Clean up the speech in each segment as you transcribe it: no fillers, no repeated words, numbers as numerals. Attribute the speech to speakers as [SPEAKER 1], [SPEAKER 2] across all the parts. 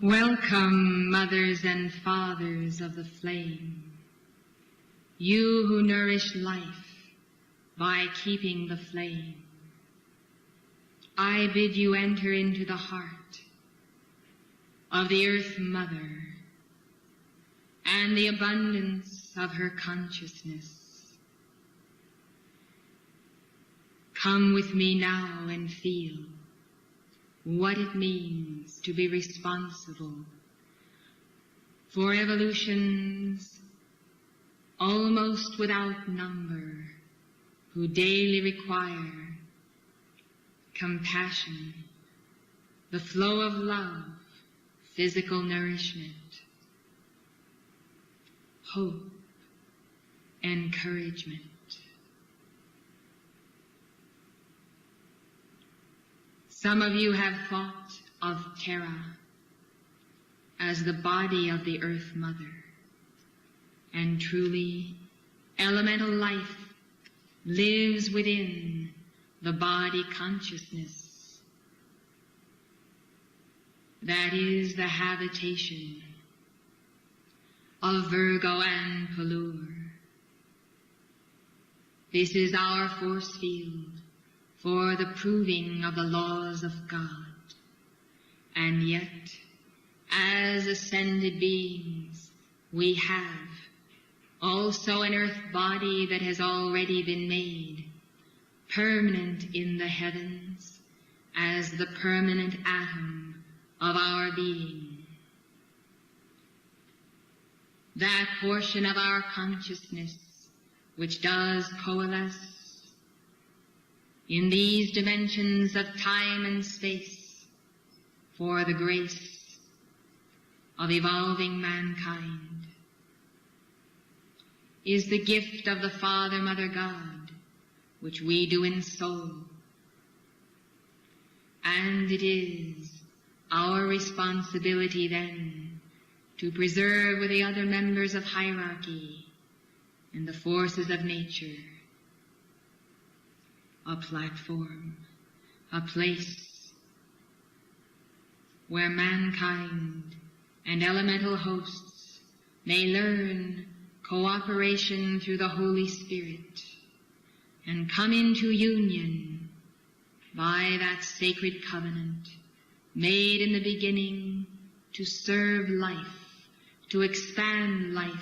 [SPEAKER 1] Welcome, mothers and fathers of the flame, you who nourish life by keeping the flame. I bid you enter into the heart of the Earth Mother and the abundance of her consciousness. Come with me now and feel what it means to be responsible for evolutions almost without number who daily require compassion, the flow of love, physical nourishment, hope, encouragement. Some of you have thought of Terra as the body of the Earth Mother, and truly elemental life lives within the body consciousness. That is the habitation of Virgo and Pallur. This is our force field for the proving of the laws of God. And yet, as ascended beings, we have also an earth body that has already been made permanent in the heavens as the permanent atom of our being. That portion of our consciousness which does coalesce in these dimensions of time and space for the grace of evolving mankind is the gift of the Father, Mother God, which we do in soul. And it is our responsibility then to preserve with the other members of hierarchy and the forces of nature a platform, a place where mankind and elemental hosts may learn cooperation through the Holy Spirit and come into union by that sacred covenant made in the beginning to serve life, to expand life,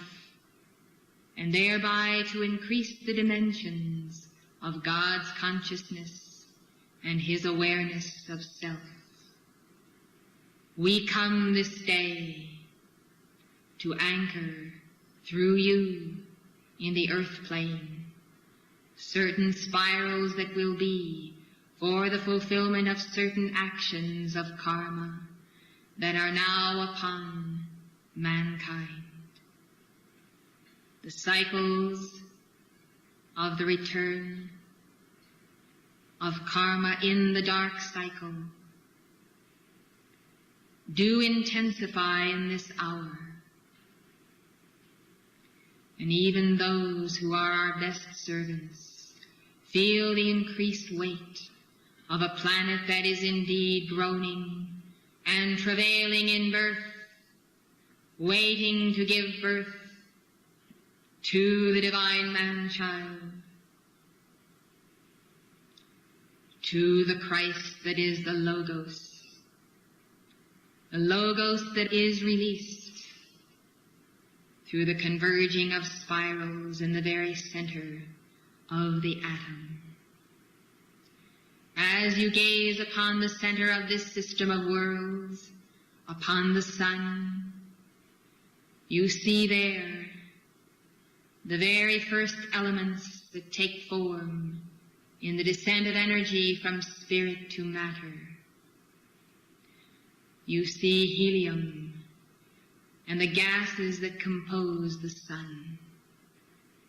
[SPEAKER 1] and thereby to increase the dimensions of God's consciousness and His awareness of self. We come this day to anchor through you in the earth plane certain spirals that will be for the fulfillment of certain actions of karma that are now upon mankind. The cycles of the return of karma in the dark cycle do intensify in this hour. And even those who are our best servants feel the increased weight of a planet that is indeed groaning and travailing in birth, waiting to give birth to the divine man-child, to the Christ that is the Logos that is released through the converging of spirals in the very center of the atom. As you gaze upon the center of this system of worlds, upon the sun, you see there the very first elements that take form in the descent of energy from spirit to matter. You see helium and the gases that compose the sun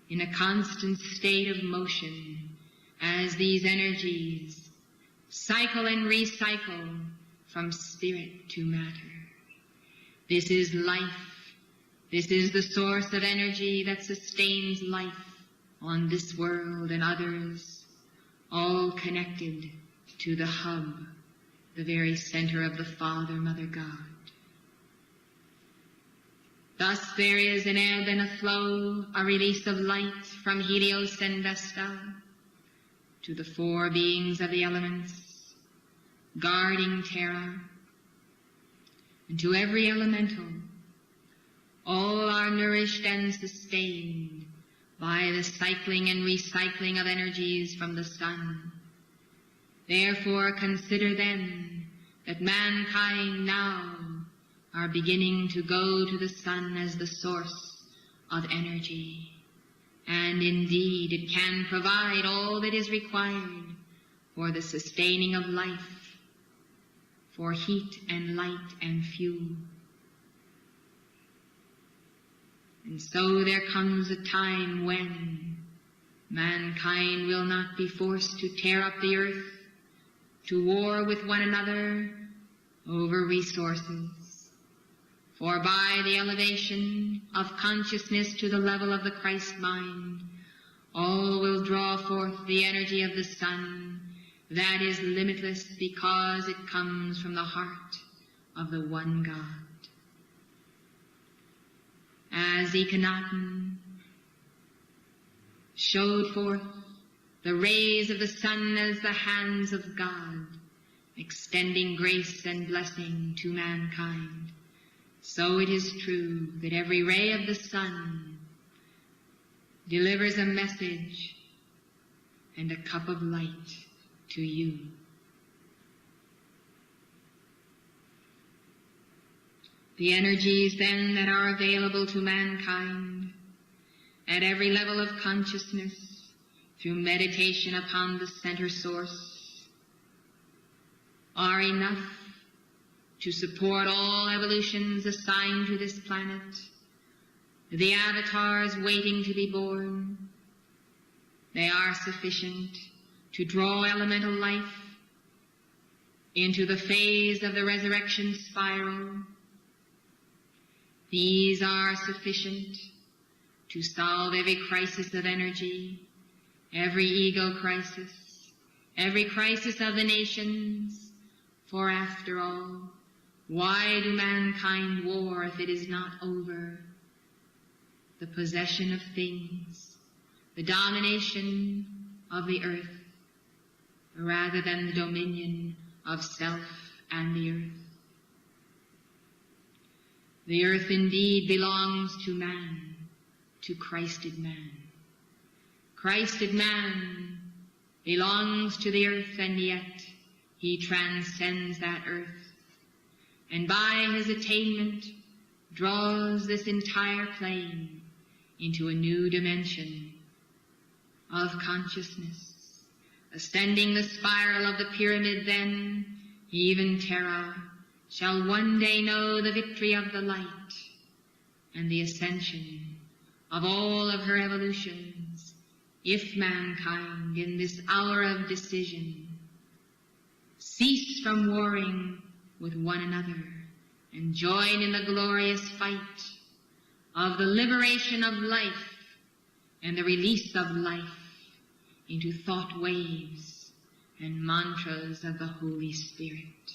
[SPEAKER 1] in a constant state of motion as these energies cycle and recycle from spirit to matter. This is life. This is the source of energy that sustains life on this world and others, all connected to the hub, the very center of the Father, Mother, God. Thus there is an ebb and a flow, a release of light from Helios and Vesta to the four beings of the elements, guarding Terra, and to every elemental. All are nourished and sustained by the cycling and recycling of energies from the sun. Therefore consider then that mankind now are beginning to go to the sun as the source of energy. And indeed it can provide all that is required for the sustaining of life, for heat and light and fuel. And so there comes a time when mankind will not be forced to tear up the earth, to war with one another over resources. For by the elevation of consciousness to the level of the Christ mind, all will draw forth the energy of the sun that is limitless because it comes from the heart of the one God. As Akhenaten showed forth the rays of the sun as the hands of God, extending grace and blessing to mankind, so it is true that every ray of the sun delivers a message and a cup of light to you. The energies then that are available to mankind at every level of consciousness through meditation upon the center source are enough to support all evolutions assigned to this planet, the avatars waiting to be born. They are sufficient to draw elemental life into the phase of the resurrection spiral. These are sufficient to solve every crisis of energy, every ego crisis, every crisis of the nations. For after all, why do mankind war if it is not over the possession of things, the domination of the earth, rather than the dominion of self and the earth. The earth indeed belongs to man, to Christed man. Christed man belongs to the earth, and yet he transcends that earth, and by his attainment draws this entire plane into a new dimension of consciousness. Ascending the spiral of the pyramid then, even Terra shall one day know the victory of the light and the ascension of all of her evolutions, if mankind in this hour of decision cease from warring with one another and join in the glorious fight of the liberation of life and the release of life into thought waves and mantras of the Holy Spirit.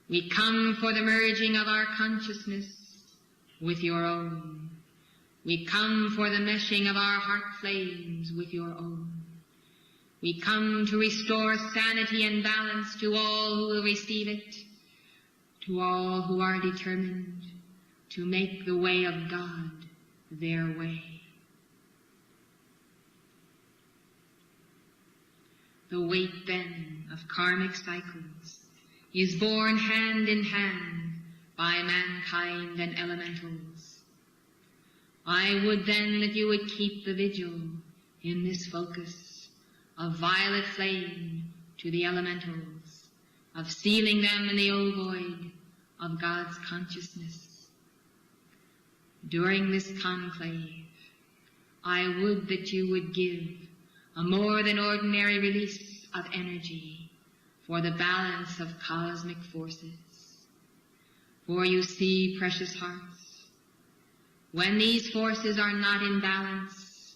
[SPEAKER 1] We come for the merging of our consciousness with your own. We come for the meshing of our heart flames with your own. We come to restore sanity and balance to all who will receive it, to all who are determined to make the way of God their way. The weight then of karmic cycles is borne hand in hand by mankind and elementals. I would then that you would keep the vigil in this focus of violet flame to the elementals, of sealing them in the ovoid of God's consciousness. During this conclave, I would that you would give a more than ordinary release of energy for the balance of cosmic forces. For you see, precious hearts, when these forces are not in balance,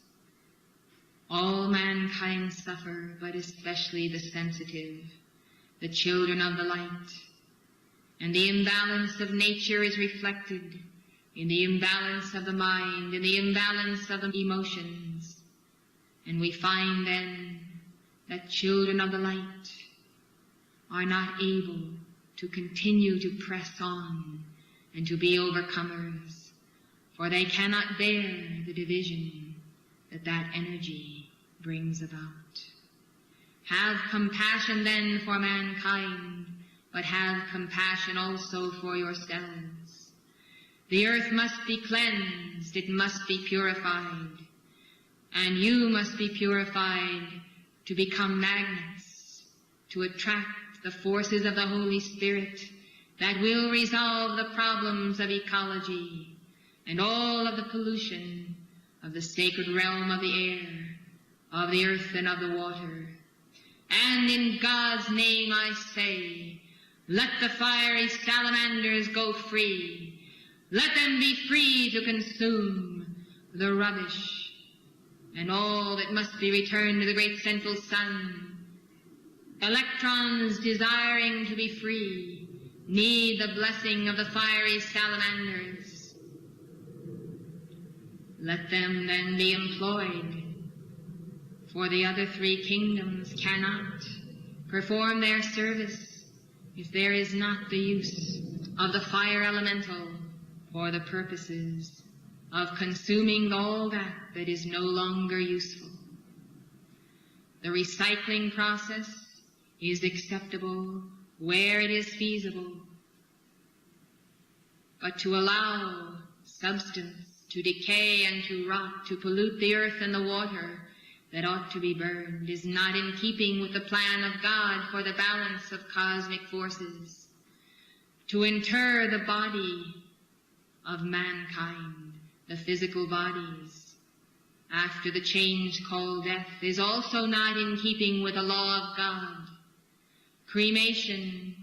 [SPEAKER 1] all mankind suffer, but especially the sensitive, the children of the light. And the imbalance of nature is reflected in the imbalance of the mind, in the imbalance of the emotions. And we find then that children of the light are not able to continue to press on and to be overcomers, for they cannot bear the division that energy brings about. Have compassion then for mankind, but have compassion also for yourselves. The earth must be cleansed, it must be purified, and you must be purified to become magnets, to attract the forces of the Holy Spirit that will resolve the problems of ecology and all of the pollution of the sacred realm of the air, of the earth and of the water. And in God's name I say, let the fiery salamanders go free. Let them be free to consume the rubbish and all that must be returned to the great central sun. Electrons desiring to be free need the blessing of the fiery salamanders. Let them then be employed, for the other three kingdoms cannot perform their service if there is not the use of the fire elemental for the purposes of consuming all that is no longer useful. The recycling process is acceptable where it is feasible, but to allow substance to decay and to rot, to pollute the earth and the water that ought to be burned, is not in keeping with the plan of God for the balance of cosmic forces. To inter the body of mankind, the physical bodies, after the change called death, is also not in keeping with the law of God. Cremation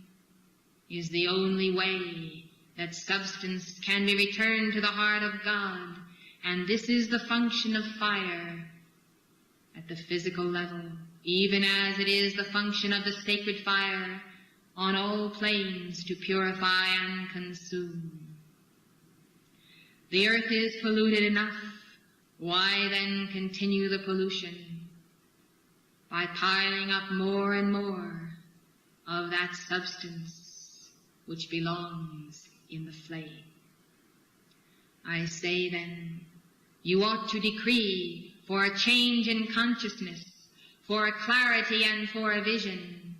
[SPEAKER 1] is the only way that substance can be returned to the heart of God, and this is the function of fire at the physical level, even as it is the function of the sacred fire on all planes to purify and consume. The earth is polluted enough. Why then continue the pollution? by piling up more and more of that substance which belongs in the flame. I say then, you ought to decree for a change in consciousness, for a clarity and for a vision,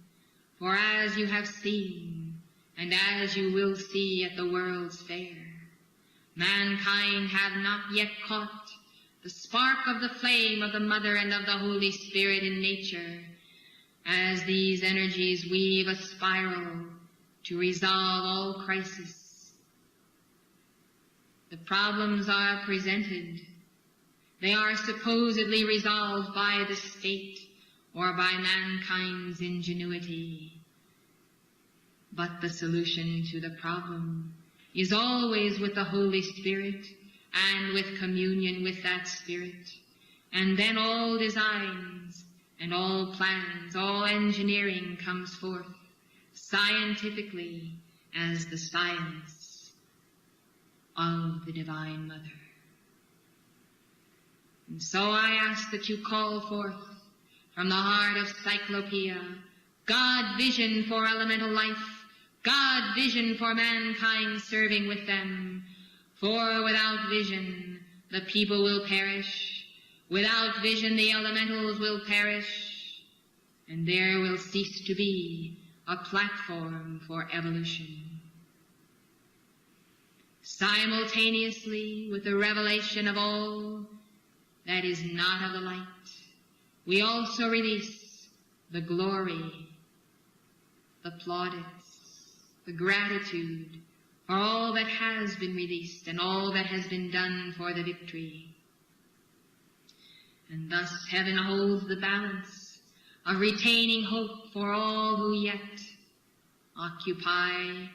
[SPEAKER 1] for as you have seen, and as you will see at the World's Fair, mankind have not yet caught the spark of the flame of the Mother and of the Holy Spirit in nature, as these energies weave a spiral to resolve all crises. The problems are presented. They are supposedly resolved by the state or by mankind's ingenuity. But the solution to the problem is always with the Holy Spirit and with communion with that Spirit. And then all designs and all plans, all engineering comes forth scientifically as the science of the Divine Mother. And so I ask that you call forth from the heart of Cyclopea God vision for elemental life, God vision for mankind serving with them. For without vision the people will perish, without vision the elementals will perish, and there will cease to be a platform for evolution. Simultaneously with the revelation of all that is not of the light, we also release the glory, the plaudits, the gratitude for all that has been released and all that has been done for the victory. And thus heaven holds the balance of retaining hope for all who yet occupy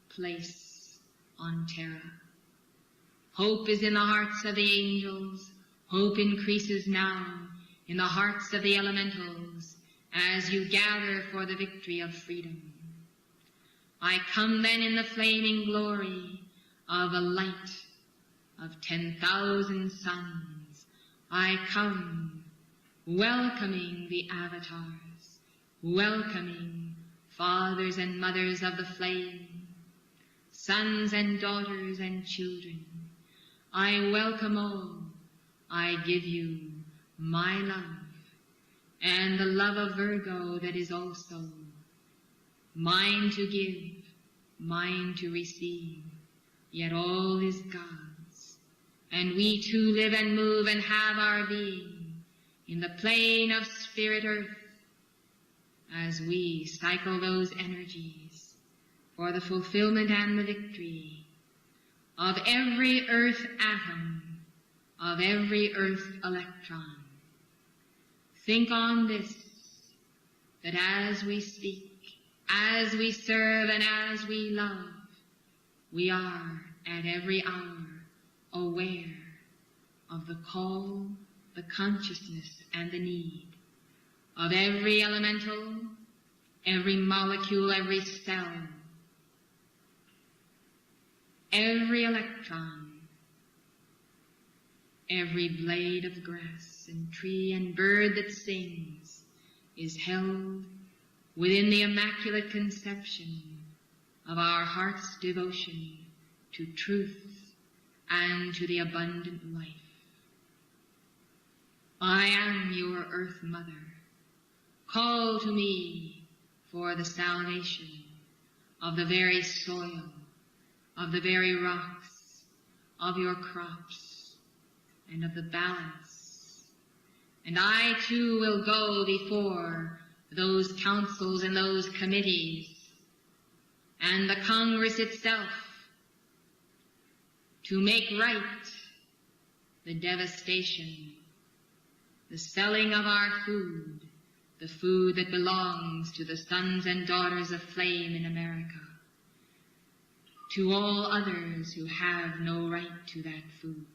[SPEAKER 1] place on terra. Hope is in the hearts of the angels. Hope increases now in the hearts of the elementals as you gather for the victory of freedom. I come then in the flaming glory of a light of 10,000 suns. I come welcoming the avatars, welcoming fathers and mothers of the flame, sons and daughters and children. I welcome all. I give you my love and the love of Virgo that is also mine to give, mine to receive, yet all is God's. And we too live and move and have our being in the plane of spirit earth as we cycle those energies for the fulfillment and the victory of every earth atom, of every earth electron. Think on this, that as we speak, as we serve and as we love, we are at every hour aware of the call, the consciousness, and the need of every elemental, every molecule, every cell, every electron, every blade of grass and tree and bird that sings is held within the immaculate conception of our heart's devotion to truth and to the abundant life. I am your Earth Mother. Call to me for the salvation of the very soil, of the very rocks, of your crops, and of the balance. And I too will go before those councils and those committees and the Congress itself to make right the devastation, the selling of our food, the food that belongs to the sons and daughters of flame in America, to all others who have no right to that food.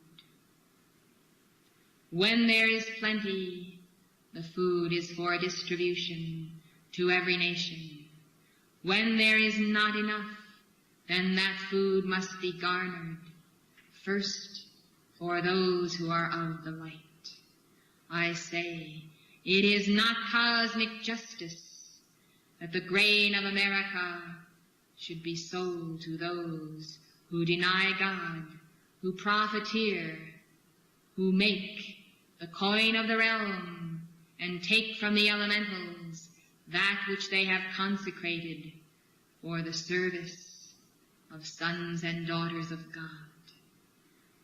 [SPEAKER 1] When there is plenty, the food is for distribution to every nation. When there is not enough, then that food must be garnered, first for those who are of the light. I say, It is not cosmic justice that the grain of America should be sold to those who deny God, who profiteer, who make the coin of the realm and take from the elementals that which they have consecrated for the service of sons and daughters of God.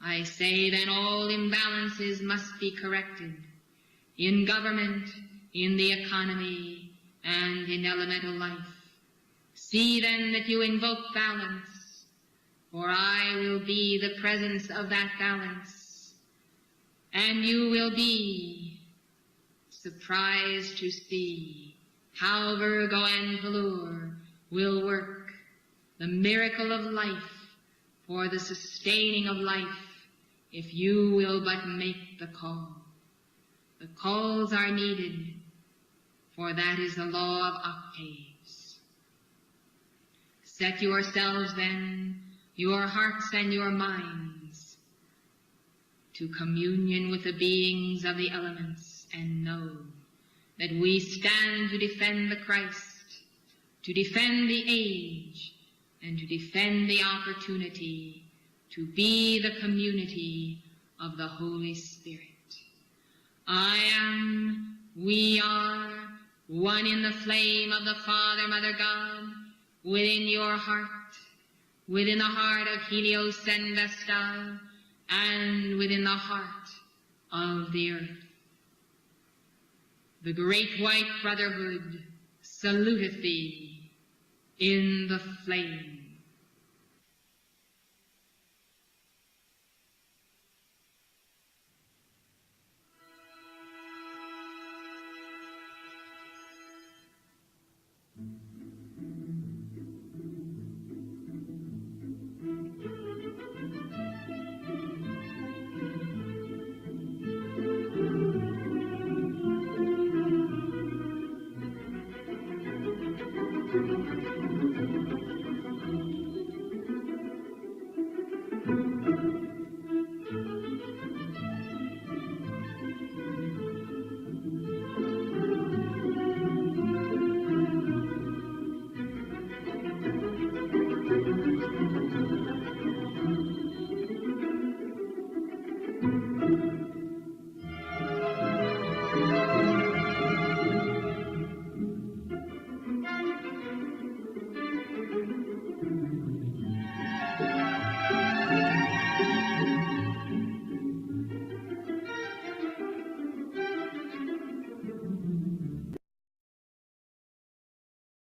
[SPEAKER 1] I say then all imbalances must be corrected in government, in the economy, and in elemental life. See then that you invoke balance, for I will be the presence of that balance, and you will be surprised to see how Virgo and Velour will work the miracle of life for the sustaining of life, if you will but make the call. The calls are needed, for that is the law of octaves. Set yourselves then, your hearts and your minds, to communion with the beings of the elements, and know that we stand to defend the Christ, to defend the age, and to defend the opportunity to be the community of the Holy Spirit. I am, we are, one in the flame of the Father, Mother God, within your heart, within the heart of Helios and Vesta, and within the heart of the earth. The great white brotherhood saluteth thee in the flame.